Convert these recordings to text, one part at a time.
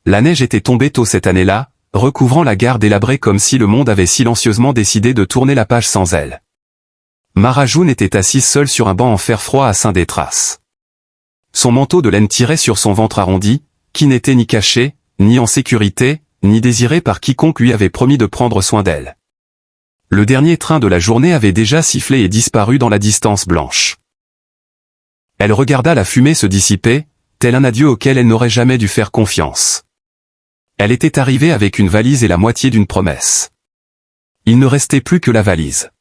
La neige était tombée tôt cette année-là, recouvrant la gare délabrée comme si le monde avait silencieusement décidé de tourner la page sans elle. Mara June était assise seule sur un banc en fer froid à Saint-Détras. Son manteau de laine tirait sur son ventre arrondi, qui n'était ni caché, ni en sécurité, ni désiré par quiconque lui avait promis de prendre soin d'elle. Le dernier train de la journée avait déjà sifflé et disparu dans la distance blanche. Elle regarda la fumée se dissiper, tel un adieu auquel elle n'aurait jamais dû faire confiance. Elle était arrivée avec une valise et la moitié d'une promesse. Il ne restait plus que la valise.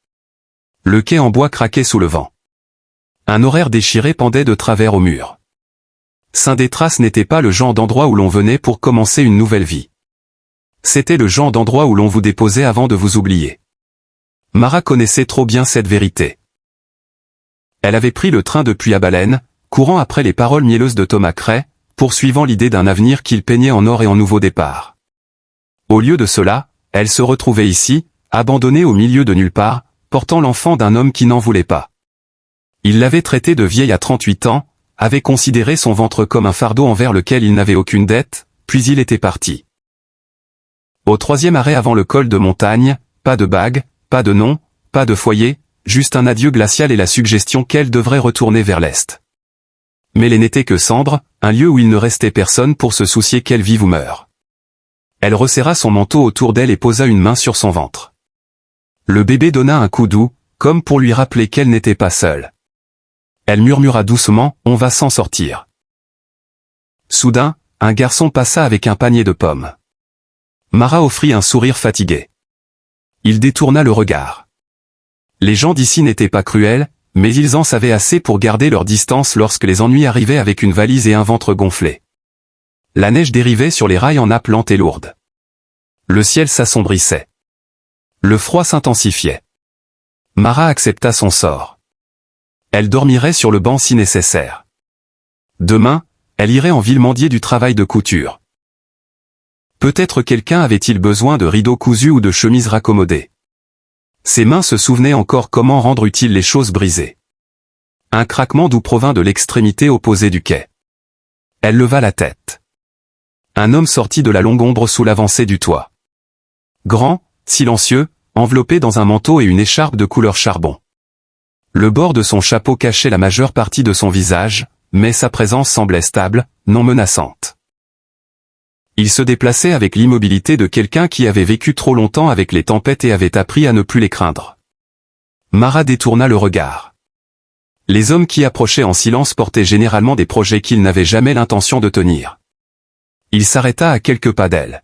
Le quai en bois craquait sous le vent. Un horaire déchiré pendait de travers au mur. Saint-Détras n'était pas le genre d'endroit où l'on venait pour commencer une nouvelle vie. C'était le genre d'endroit où l'on vous déposait avant de vous oublier. Mara connaissait trop bien cette vérité. Elle avait pris le train depuis Abalen, courant après les paroles mielleuses de Thomas Cray, poursuivant l'idée d'un avenir qu'il peignait en or et en nouveau départ. Au lieu de cela, elle se retrouvait ici, abandonnée au milieu de nulle part, portant l'enfant d'un homme qui n'en voulait pas. Il l'avait traitée de vieille à 38 ans, avait considéré son ventre comme un fardeau envers lequel il n'avait aucune dette, puis il était parti. Au 3e arrêt avant le col de montagne, pas de bague, pas de nom, pas de foyer, juste un adieu glacial et la suggestion qu'elle devrait retourner vers l'est. Mais les n'étaient que cendres, un lieu où il ne restait personne pour se soucier qu'elle vive ou meure. Elle resserra son manteau autour d'elle et posa une main sur son ventre. Le bébé donna un coup doux, comme pour lui rappeler qu'elle n'était pas seule. Elle murmura doucement, « On va s'en sortir. » Soudain, un garçon passa avec un panier de pommes. Mara offrit un sourire fatigué. Il détourna le regard. Les gens d'ici n'étaient pas cruels, mais ils en savaient assez pour garder leur distance lorsque les ennuis arrivaient avec une valise et un ventre gonflé. La neige dérivait sur les rails en nappes lentes et lourdes. Le ciel s'assombrissait. Le froid s'intensifiait. Mara accepta son sort. Elle dormirait sur le banc si nécessaire. Demain, elle irait en ville mendier du travail de couture. Peut-être quelqu'un avait-il besoin de rideaux cousus ou de chemises raccommodées. Ses mains se souvenaient encore comment rendre utiles les choses brisées. Un craquement doux provint de l'extrémité opposée du quai. Elle leva la tête. Un homme sortit de la longue ombre sous l'avancée du toit. Grand, silencieux, enveloppé dans un manteau et une écharpe de couleur charbon. Le bord de son chapeau cachait la majeure partie de son visage, mais sa présence semblait stable, non menaçante. Il se déplaçait avec l'immobilité de quelqu'un qui avait vécu trop longtemps avec les tempêtes et avait appris à ne plus les craindre. Mara détourna le regard. Les hommes qui approchaient en silence portaient généralement des projets qu'ils n'avaient jamais l'intention de tenir. Il s'arrêta à quelques pas d'elle.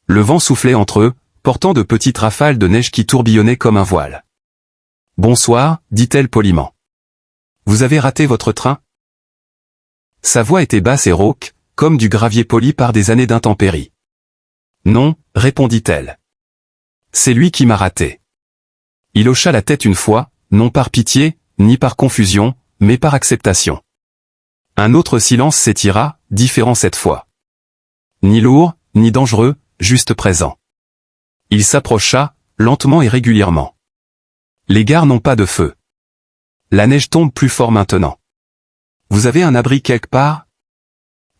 Le vent soufflait entre eux, portant de petites rafales de neige qui tourbillonnaient comme un voile. « Bonsoir », dit-elle poliment. « Vous avez raté votre train ?» Sa voix était basse et rauque, comme du gravier poli par des années d'intempéries. « Non », répondit-elle. « C'est lui qui m'a raté. » Il hocha la tête une fois, non par pitié, ni par confusion, mais par acceptation. Un autre silence s'étira, différent cette fois. Ni lourd, ni dangereux, juste présent. Il s'approcha, lentement et régulièrement. Les gares n'ont pas de feu. La neige tombe plus fort maintenant. Vous avez un abri quelque part ?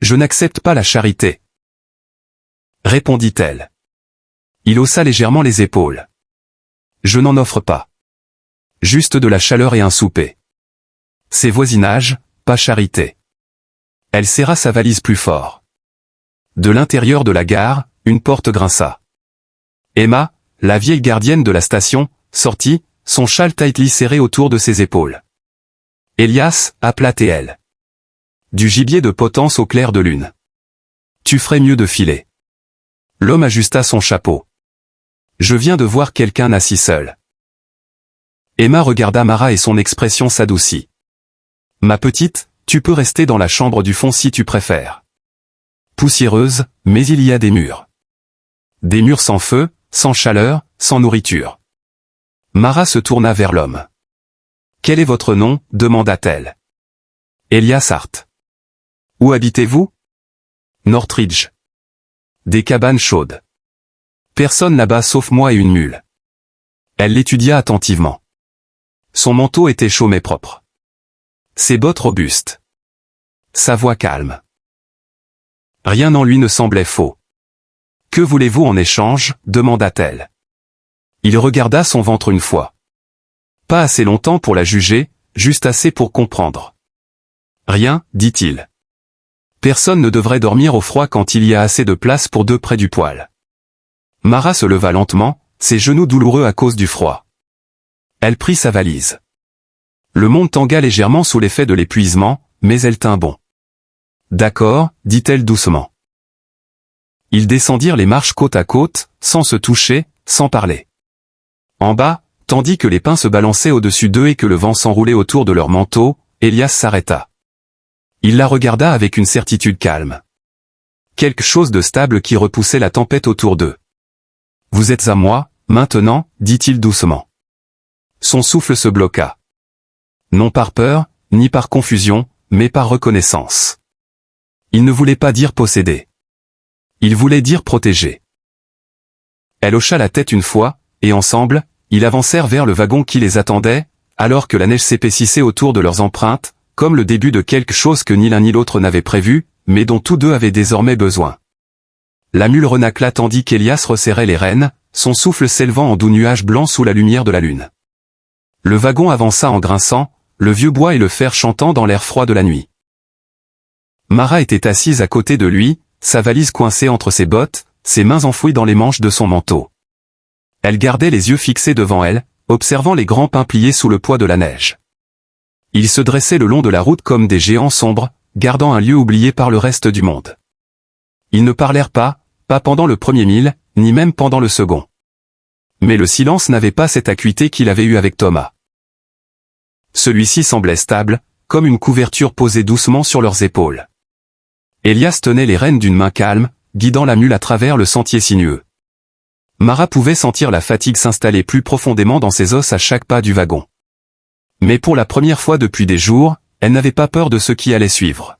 Je n'accepte pas la charité. Répondit-elle. Il haussa légèrement les épaules. Je n'en offre pas. Juste de la chaleur et un souper. C'est voisinage, pas charité. Elle serra sa valise plus fort. De l'intérieur de la gare, une porte grinça. Emma, la vieille gardienne de la station, sortit, son châle tightly serré autour de ses épaules. Elias, appela elle. Du gibier de potence au clair de lune. Tu ferais mieux de filer. L'homme ajusta son chapeau. Je viens de voir quelqu'un assis seul. Emma regarda Mara et son expression s'adoucit. Ma petite, tu peux rester dans la chambre du fond si tu préfères. Poussiéreuse, mais il y a des murs. Des murs sans feu, sans chaleur, sans nourriture. Mara se tourna vers l'homme. Quel est votre nom ? demanda-t-elle. Elias Hart. Où habitez-vous ? Northridge. Des cabanes chaudes. Personne là-bas sauf moi et une mule. Elle l'étudia attentivement. Son manteau était chaud mais propre. Ses bottes robustes. Sa voix calme. Rien en lui ne semblait faux. « Que voulez-vous en échange » demanda-t-elle. Il regarda son ventre une fois. Pas assez longtemps pour la juger, juste assez pour comprendre. « Rien, dit-il. Personne ne devrait dormir au froid quand il y a assez de place pour deux près du poêle. » Mara se leva lentement, ses genoux douloureux à cause du froid. Elle prit sa valise. Le monde tangua légèrement sous l'effet de l'épuisement, mais elle tint bon. « D'accord, dit-elle doucement. » Ils descendirent les marches côte à côte, sans se toucher, sans parler. En bas, tandis que les pins se balançaient au-dessus d'eux et que le vent s'enroulait autour de leur manteau, Elias s'arrêta. Il la regarda avec une certitude calme. Quelque chose de stable qui repoussait la tempête autour d'eux. « Vous êtes à moi, maintenant » dit-il doucement. Son souffle se bloqua. Non par peur, ni par confusion, mais par reconnaissance. Il ne voulait pas dire posséder. Il voulait dire protéger. Elle hocha la tête une fois, et ensemble, ils avancèrent vers le wagon qui les attendait, alors que la neige s'épaississait autour de leurs empreintes, comme le début de quelque chose que ni l'un ni l'autre n'avaient prévu, mais dont tous deux avaient désormais besoin. La mule renacla tandis qu'Elias resserrait les rênes, son souffle s'élevant en doux nuages blancs sous la lumière de la lune. Le wagon avança en grinçant, le vieux bois et le fer chantant dans l'air froid de la nuit. Mara était assise à côté de lui, sa valise coincée entre ses bottes, ses mains enfouies dans les manches de son manteau. Elle gardait les yeux fixés devant elle, observant les grands pins pliés sous le poids de la neige. Ils se dressaient le long de la route comme des géants sombres, gardant un lieu oublié par le reste du monde. Ils ne parlèrent pas pendant le premier mille, ni même pendant le second. Mais le silence n'avait pas cette acuité qu'il avait eue avec Thomas. Celui-ci semblait stable, comme une couverture posée doucement sur leurs épaules. Elias tenait les rênes d'une main calme, guidant la mule à travers le sentier sinueux. Mara pouvait sentir la fatigue s'installer plus profondément dans ses os à chaque pas du wagon. Mais pour la première fois depuis des jours, elle n'avait pas peur de ce qui allait suivre.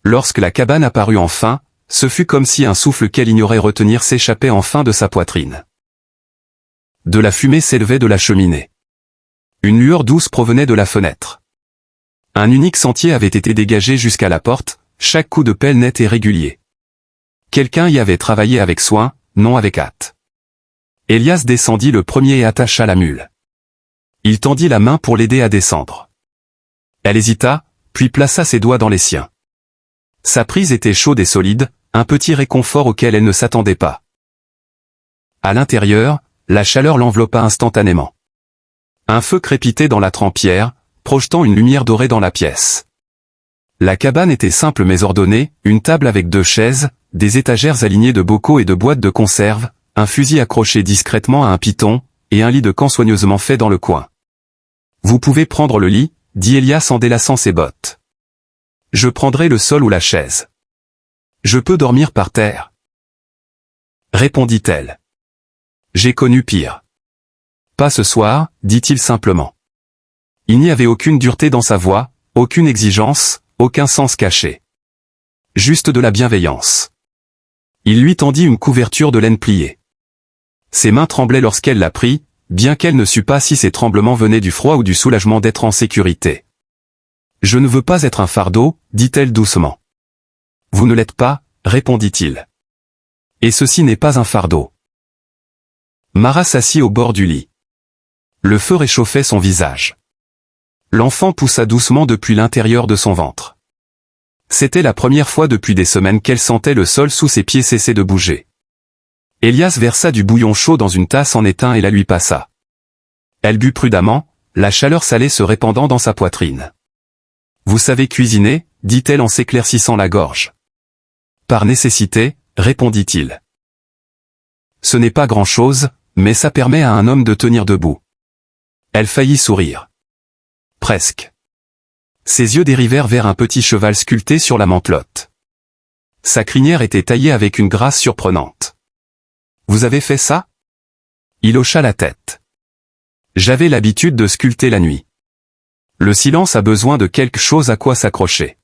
Lorsque la cabane apparut enfin, ce fut comme si un souffle qu'elle ignorait retenir s'échappait enfin de sa poitrine. De la fumée s'élevait de la cheminée. Une lueur douce provenait de la fenêtre. Un unique sentier avait été dégagé jusqu'à la porte, chaque coup de pelle net et régulier. Quelqu'un y avait travaillé avec soin, non avec hâte. Elias descendit le premier et attacha la mule. Il tendit la main pour l'aider à descendre. Elle hésita, puis plaça ses doigts dans les siens. Sa prise était chaude et solide, un petit réconfort auquel elle ne s'attendait pas. À l'intérieur, la chaleur l'enveloppa instantanément. Un feu crépitait dans la trempière, projetant une lumière dorée dans la pièce. La cabane était simple mais ordonnée, une table avec 2 chaises, des étagères alignées de bocaux et de boîtes de conserve, un fusil accroché discrètement à un piton, et un lit de camp soigneusement fait dans le coin. « Vous pouvez prendre le lit » dit Elias en délaçant ses bottes. « Je prendrai le sol ou la chaise. Je peux dormir par terre. » répondit-elle. « J'ai connu pire. »« Pas ce soir » dit-il simplement. Il n'y avait aucune dureté dans sa voix, aucune exigence, aucun sens caché. Juste de la bienveillance. Il lui tendit une couverture de laine pliée. Ses mains tremblaient lorsqu'elle la prit, bien qu'elle ne sût pas si ces tremblements venaient du froid ou du soulagement d'être en sécurité. « Je ne veux pas être un fardeau » dit-elle doucement. « Vous ne l'êtes pas » répondit-il. « Et ceci n'est pas un fardeau. » Mara s'assit au bord du lit. Le feu réchauffait son visage. L'enfant poussa doucement depuis l'intérieur de son ventre. C'était la première fois depuis des semaines qu'elle sentait le sol sous ses pieds cesser de bouger. Elias versa du bouillon chaud dans une tasse en étain et la lui passa. Elle but prudemment, la chaleur salée se répandant dans sa poitrine. « Vous savez cuisiner » dit-elle en s'éclaircissant la gorge. « Par nécessité » répondit-il. « Ce n'est pas grand-chose, mais ça permet à un homme de tenir debout. » Elle faillit sourire. Presque. Ses yeux dérivèrent vers un petit cheval sculpté sur la matelote. Sa crinière était taillée avec une grâce surprenante. « Vous avez fait ça » Il hocha la tête. « J'avais l'habitude de sculpter la nuit. Le silence a besoin de quelque chose à quoi s'accrocher. »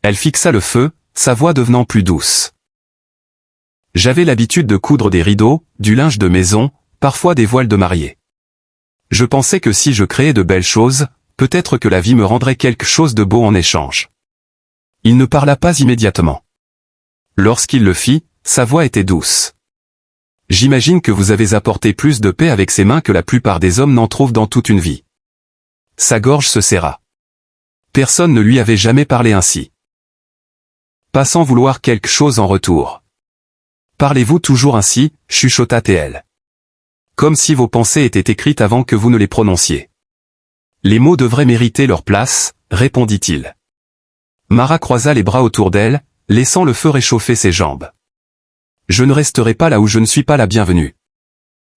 Elle fixa le feu, sa voix devenant plus douce. « J'avais l'habitude de coudre des rideaux, du linge de maison, parfois des voiles de mariée. Je pensais que si je créais de belles choses, peut-être que la vie me rendrait quelque chose de beau en échange. » Il ne parla pas immédiatement. Lorsqu'il le fit, sa voix était douce. J'imagine que vous avez apporté plus de paix avec ces mains que la plupart des hommes n'en trouvent dans toute une vie. Sa gorge se serra. Personne ne lui avait jamais parlé ainsi. Pas sans vouloir quelque chose en retour. Parlez-vous toujours ainsi, chuchota-t-elle. Comme si vos pensées étaient écrites avant que vous ne les prononciez. Les mots devraient mériter leur place, répondit-il. Mara croisa les bras autour d'elle, laissant le feu réchauffer ses jambes. Je ne resterai pas là où je ne suis pas la bienvenue.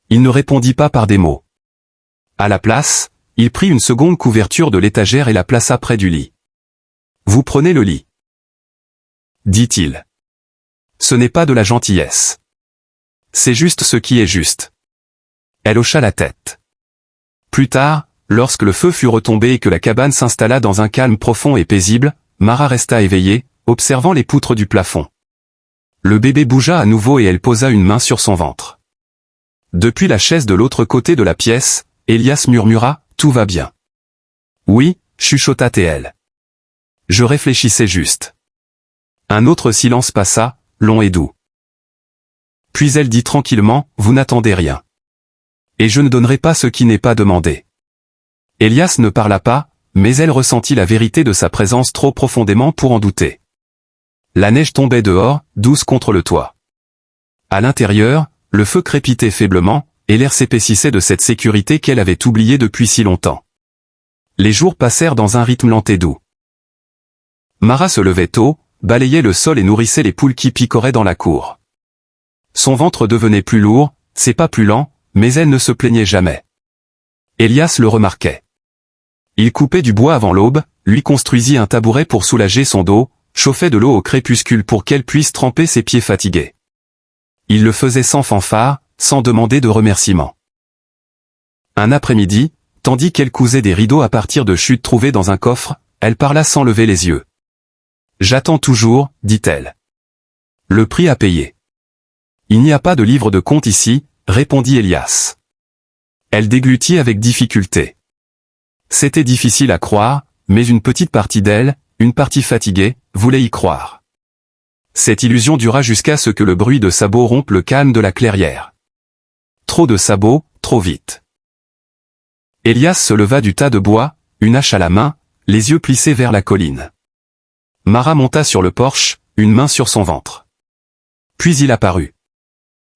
Il ne répondit pas par des mots. À la place, il prit une seconde couverture de l'étagère et la plaça près du lit. Vous prenez le lit, dit-il. Ce n'est pas de la gentillesse. C'est juste ce qui est juste. Elle hocha la tête. Plus tard, lorsque le feu fut retombé et que la cabane s'installa dans un calme profond et paisible, Mara resta éveillée, observant les poutres du plafond. Le bébé bougea à nouveau et elle posa une main sur son ventre. Depuis la chaise de l'autre côté de la pièce, Elias murmura « Tout va bien ». Oui, chuchota-t-elle. Je réfléchissais juste. Un autre silence passa, long et doux. Puis elle dit tranquillement « Vous n'attendez rien. Et je ne donnerai pas ce qui n'est pas demandé. » Elias ne parla pas, mais elle ressentit la vérité de sa présence trop profondément pour en douter. La neige tombait dehors, douce contre le toit. À l'intérieur, le feu crépitait faiblement, et l'air s'épaississait de cette sécurité qu'elle avait oubliée depuis si longtemps. Les jours passèrent dans un rythme lent et doux. Mara se levait tôt, balayait le sol et nourrissait les poules qui picoraient dans la cour. Son ventre devenait plus lourd, ses pas plus lents, mais elle ne se plaignait jamais. Elias le remarquait. Il coupait du bois avant l'aube, lui construisit un tabouret pour soulager son dos, chauffait de l'eau au crépuscule pour qu'elle puisse tremper ses pieds fatigués. Il le faisait sans fanfare, sans demander de remerciements. Un après-midi, tandis qu'elle cousait des rideaux à partir de chutes trouvées dans un coffre, elle parla sans lever les yeux. « J'attends toujours, dit-elle. Le prix à payer. »« Il n'y a pas de livre de compte ici, » répondit Elias. Elle déglutit avec difficulté. C'était difficile à croire, mais une petite partie d'elle, une partie fatiguée, voulait y croire. Cette illusion dura jusqu'à ce que le bruit de sabots rompe le calme de la clairière. Trop de sabots, trop vite. Elias se leva du tas de bois, une hache à la main, les yeux plissés vers la colline. Mara monta sur le porche, une main sur son ventre. Puis il apparut.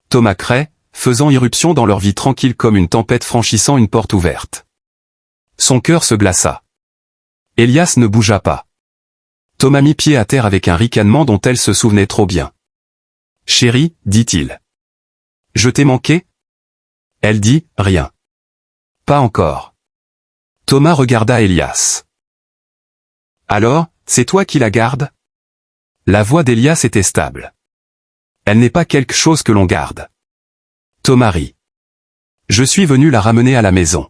Thomas Cray, faisant irruption dans leur vie tranquille comme une tempête franchissant une porte ouverte. Son cœur se glaça. Elias ne bougea pas. Thomas mit pied à terre avec un ricanement dont elle se souvenait trop bien. « Chérie, dit-il. Je t'ai manqué ?» Elle dit « Rien. »« Pas encore. » Thomas regarda Elias. « Alors, c'est toi qui la gardes ?» La voix d'Elias était stable. « Elle n'est pas quelque chose que l'on garde. » Thomas rit. « Je suis venu la ramener à la maison. »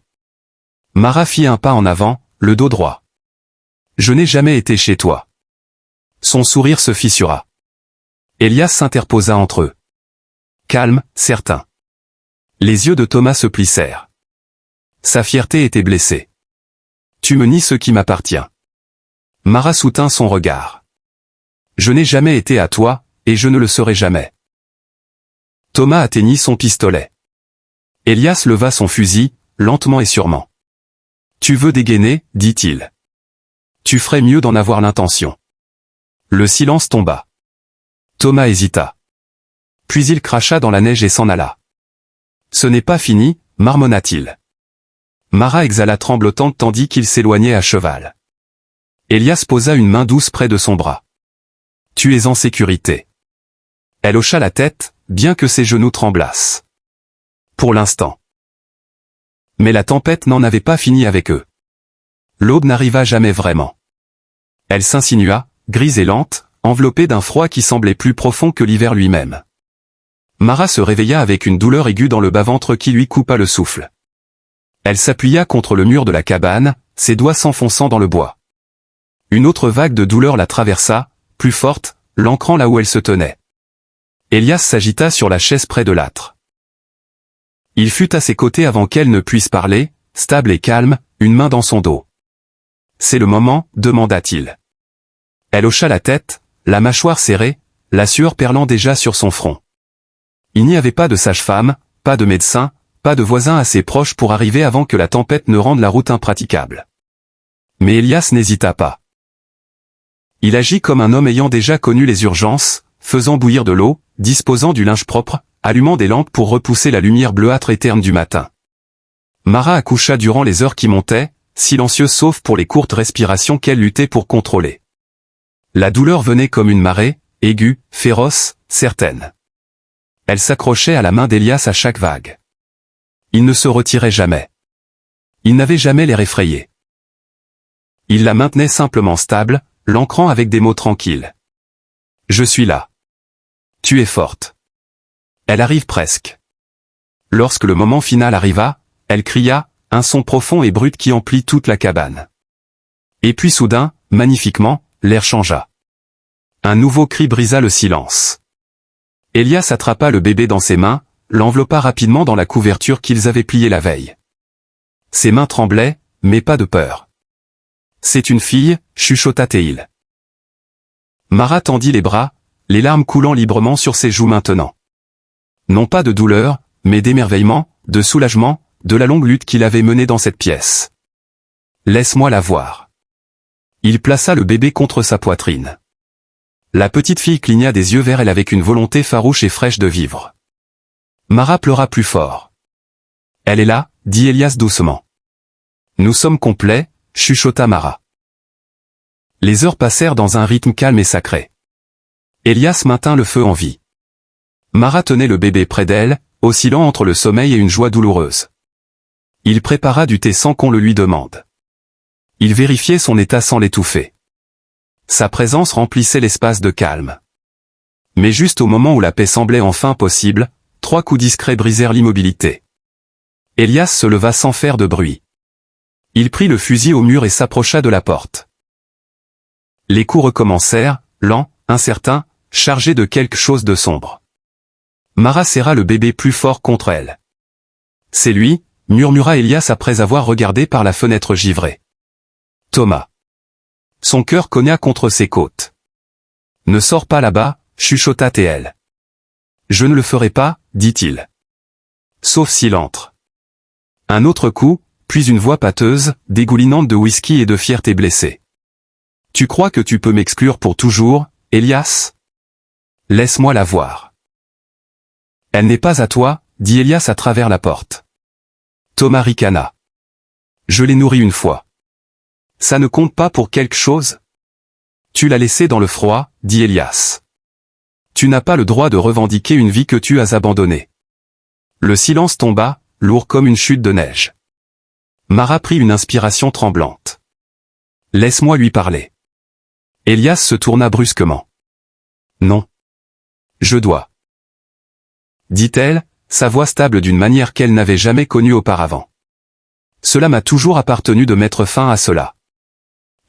Mara fit un pas en avant, le dos droit. « Je n'ai jamais été chez toi. » Son sourire se fissura. Elias s'interposa entre eux. Calme, certain. Les yeux de Thomas se plissèrent. Sa fierté était blessée. « Tu me nies ce qui m'appartient. » Mara soutint son regard. « Je n'ai jamais été à toi, et je ne le serai jamais. » Thomas atteignit son pistolet. Elias leva son fusil, lentement et sûrement. « Tu veux dégainer, dit-il. Tu ferais mieux d'en avoir l'intention. » Le silence tomba. Thomas hésita. Puis il cracha dans la neige et s'en alla. « Ce n'est pas fini, marmonna-t-il. » Mara exhala tremblotante tandis qu'il s'éloignait à cheval. Elias posa une main douce près de son bras. « Tu es en sécurité. » Elle hocha la tête, bien que ses genoux tremblassent. Pour l'instant. Mais la tempête n'en avait pas fini avec eux. L'aube n'arriva jamais vraiment. Elle s'insinua, grise et lente, enveloppée d'un froid qui semblait plus profond que l'hiver lui-même. Mara se réveilla avec une douleur aiguë dans le bas-ventre qui lui coupa le souffle. Elle s'appuya contre le mur de la cabane, ses doigts s'enfonçant dans le bois. Une autre vague de douleur la traversa, plus forte, l'ancrant là où elle se tenait. Elias s'agita sur la chaise près de l'âtre. Il fut à ses côtés avant qu'elle ne puisse parler, stable et calme, une main dans son dos. « C'est le moment » demanda-t-il. Elle hocha la tête, la mâchoire serrée, la sueur perlant déjà sur son front. Il n'y avait pas de sage-femme, pas de médecin, pas de voisins assez proches pour arriver avant que la tempête ne rende la route impraticable. Mais Elias n'hésita pas. Il agit comme un homme ayant déjà connu les urgences, faisant bouillir de l'eau, disposant du linge propre, allumant des lampes pour repousser la lumière bleuâtre et terne du matin. Mara accoucha durant les heures qui montaient, silencieuse sauf pour les courtes respirations qu'elle luttait pour contrôler. La douleur venait comme une marée, aiguë, féroce, certaine. Elle s'accrochait à la main d'Elias à chaque vague. Il ne se retirait jamais. Il n'avait jamais l'air effrayé. Il la maintenait simplement stable, l'ancrant avec des mots tranquilles. « Je suis là. Tu es forte. » Elle arrive presque. Lorsque le moment final arriva, elle cria, un son profond et brut qui emplit toute la cabane. Et puis soudain, magnifiquement, l'air changea. Un nouveau cri brisa le silence. Elias attrapa le bébé dans ses mains, l'enveloppa rapidement dans la couverture qu'ils avaient pliée la veille. Ses mains tremblaient, mais pas de peur. « C'est une fille » chuchota Théil. Mara tendit les bras, les larmes coulant librement sur ses joues maintenant. Non pas de douleur, mais d'émerveillement, de soulagement, de la longue lutte qu'il avait menée dans cette pièce. « Laisse-moi la voir. » Il plaça le bébé contre sa poitrine. La petite fille cligna des yeux vers elle avec une volonté farouche et fraîche de vivre. Mara pleura plus fort. « Elle est là, » dit Elias doucement. « Nous sommes complets, » chuchota Mara. Les heures passèrent dans un rythme calme et sacré. Elias maintint le feu en vie. Mara tenait le bébé près d'elle, oscillant entre le sommeil et une joie douloureuse. Il prépara du thé sans qu'on le lui demande. Il vérifiait son état sans l'étouffer. Sa présence remplissait l'espace de calme. Mais juste au moment où la paix semblait enfin possible, 3 coups discrets brisèrent l'immobilité. Elias se leva sans faire de bruit. Il prit le fusil au mur et s'approcha de la porte. Les coups recommencèrent, lents, incertains, chargés de quelque chose de sombre. Mara serra le bébé plus fort contre elle. « C'est lui » murmura Elias après avoir regardé par la fenêtre givrée. « Thomas. » Son cœur cogna contre ses côtes. « Ne sors pas là-bas » chuchota Théil. « Je ne le ferai pas » dit-il. « Sauf s'il entre. » Un autre coup, puis une voix pâteuse, dégoulinante de whisky et de fierté blessée. « Tu crois que tu peux m'exclure pour toujours, Elias ? Laisse-moi la voir. »« Elle n'est pas à toi, » dit Elias à travers la porte. Thomas ricana. « Je l'ai nourrie une fois. Ça ne compte pas pour quelque chose ? Tu l'as laissée dans le froid, » dit Elias. « Tu n'as pas le droit de revendiquer une vie que tu as abandonnée. » Le silence tomba, lourd comme une chute de neige. Mara prit une inspiration tremblante. « Laisse-moi lui parler. » Elias se tourna brusquement. « Non. Je dois. » dit-elle, sa voix stable d'une manière qu'elle n'avait jamais connue auparavant. « Cela m'a toujours appartenu de mettre fin à cela. »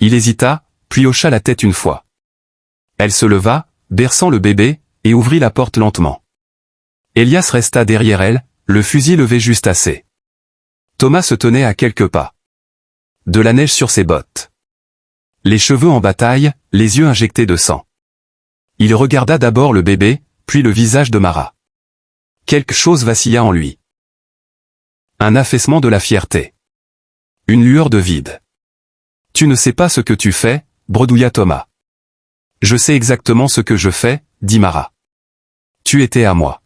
Il hésita, puis hocha la tête une fois. Elle se leva, berçant le bébé, et ouvrit la porte lentement. Elias resta derrière elle, le fusil levé juste assez. Thomas se tenait à quelques pas. De la neige sur ses bottes. Les cheveux en bataille, les yeux injectés de sang. Il regarda d'abord le bébé, puis le visage de Mara. Quelque chose vacilla en lui. Un affaissement de la fierté. Une lueur de vide. « Tu ne sais pas ce que tu fais » bredouilla Thomas. « Je sais exactement ce que je fais » dit Mara. « Tu étais à moi. »«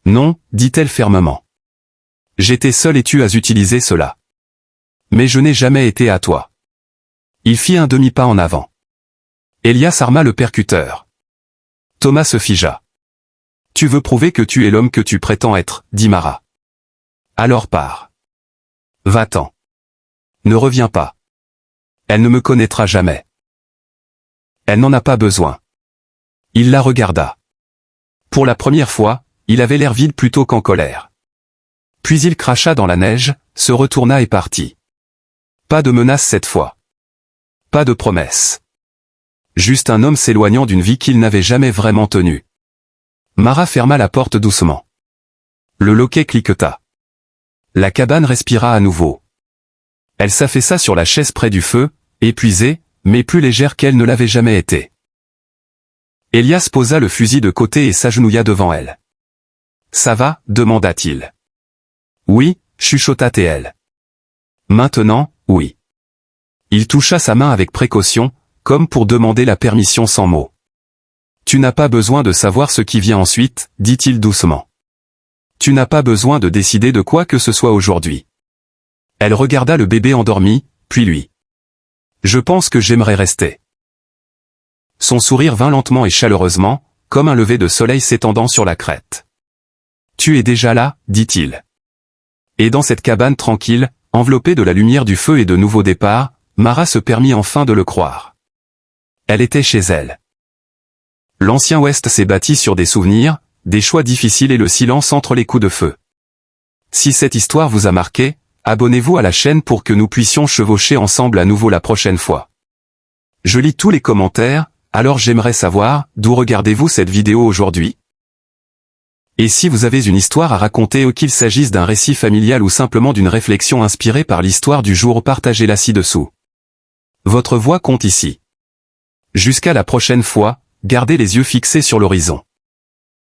Non » dit-elle fermement. « J'étais seul et tu as utilisé cela. Mais je n'ai jamais été à toi. » Il fit un demi-pas en avant. Elias arma le percuteur. Thomas se figea. « Tu veux prouver que tu es l'homme que tu prétends être » dit Mara. « Alors pars. Va-t'en. Ne reviens pas. Elle ne me connaîtra jamais. » Elle n'en a pas besoin. Il la regarda. Pour la première fois, il avait l'air vide plutôt qu'en colère. Puis il cracha dans la neige, se retourna et partit. Pas de menace cette fois. Pas de promesse. Juste un homme s'éloignant d'une vie qu'il n'avait jamais vraiment tenue. Mara ferma la porte doucement. Le loquet cliqueta. La cabane respira à nouveau. Elle s'affaissa sur la chaise près du feu, épuisée, mais plus légère qu'elle ne l'avait jamais été. Elias posa le fusil de côté et s'agenouilla devant elle. « Ça va ?» demanda-t-il. « Oui » chuchota Théel. « Maintenant, oui. » Il toucha sa main avec précaution, comme pour demander la permission sans mots. « Tu n'as pas besoin de savoir ce qui vient ensuite, dit-il doucement. Tu n'as pas besoin de décider de quoi que ce soit aujourd'hui. » Elle regarda le bébé endormi, puis lui. « Je pense que j'aimerais rester. » Son sourire vint lentement et chaleureusement, comme un lever de soleil s'étendant sur la crête. « Tu es déjà là, dit-il. Et dans cette cabane tranquille, enveloppée de la lumière du feu et de nouveaux départs, Mara se permit enfin de le croire. Elle était chez elle. L'ancien Ouest s'est bâti sur des souvenirs, des choix difficiles et le silence entre les coups de feu. Si cette histoire vous a marqué, abonnez-vous à la chaîne pour que nous puissions chevaucher ensemble à nouveau la prochaine fois. Je lis tous les commentaires, alors j'aimerais savoir, d'où regardez-vous cette vidéo aujourd'hui? Et si vous avez une histoire à raconter ou qu'il s'agisse d'un récit familial ou simplement d'une réflexion inspirée par l'histoire du jour, partagez-la ci-dessous. Votre voix compte ici. Jusqu'à la prochaine fois, gardez les yeux fixés sur l'horizon.